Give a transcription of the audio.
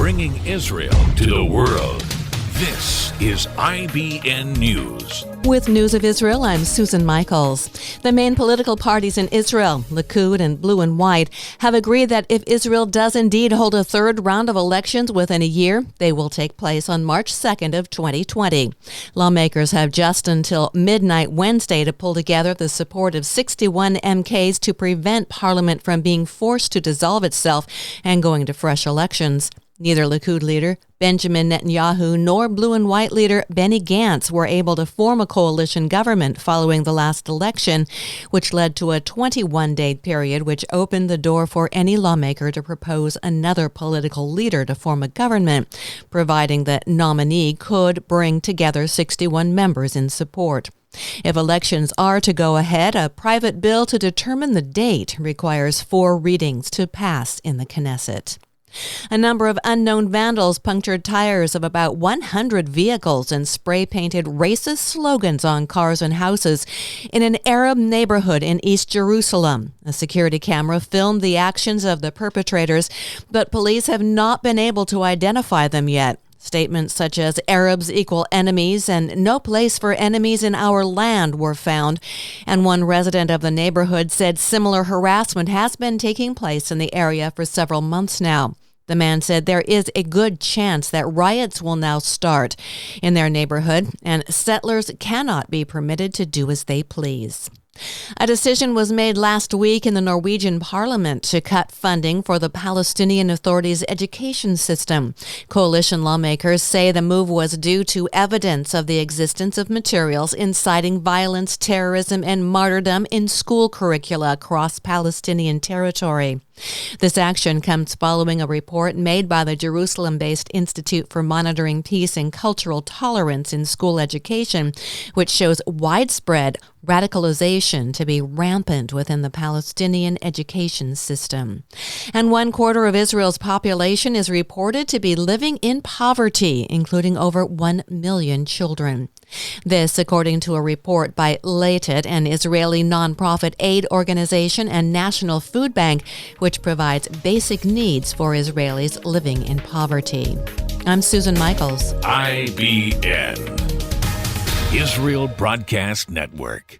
bringing Israel to the world. This is IBN News. With News of Israel, I'm Susan Michaels. The main political parties in Israel, Likud and Blue and White, have agreed that if Israel does indeed hold a third round of elections within a year, they will take place on March 2nd of 2020. Lawmakers have just until midnight Wednesday to pull together the support of 61 MKs to prevent Parliament from being forced to dissolve itself and going to fresh elections. Neither Likud leader Benjamin Netanyahu nor Blue and White leader Benny Gantz were able to form a coalition government following the last election, which led to a 21-day period which opened the door for any lawmaker to propose another political leader to form a government, providing the nominee could bring together 61 members in support. If elections are to go ahead, a private bill to determine the date requires 4 readings to pass in the Knesset. A number of unknown vandals punctured tires of about 100 vehicles and spray-painted racist slogans on cars and houses in an Arab neighborhood in East Jerusalem. A security camera filmed the actions of the perpetrators, but police have not been able to identify them yet. Statements such as Arabs equal enemies and no place for enemies in our land were found, and one resident of the neighborhood said similar harassment has been taking place in the area for several months now. The man said there is a good chance that riots will now start in their neighborhood, and settlers cannot be permitted to do as they please. A decision was made last week in the Norwegian parliament to cut funding for the Palestinian Authority's education system. Coalition lawmakers say the move was due to evidence of the existence of materials inciting violence, terrorism, and martyrdom in school curricula across Palestinian territory. This action comes following a report made by the Jerusalem-based Institute for Monitoring Peace and Cultural Tolerance in School Education, which shows widespread radicalization to be rampant within the Palestinian education system. And 1/4 of Israel's population is reported to be living in poverty, including over 1 million children. This, according to a report by Lated, an Israeli nonprofit aid organization and National Food Bank, which provides basic needs for Israelis living in poverty. I'm Susan Michaels. IBN. Israel Broadcast Network.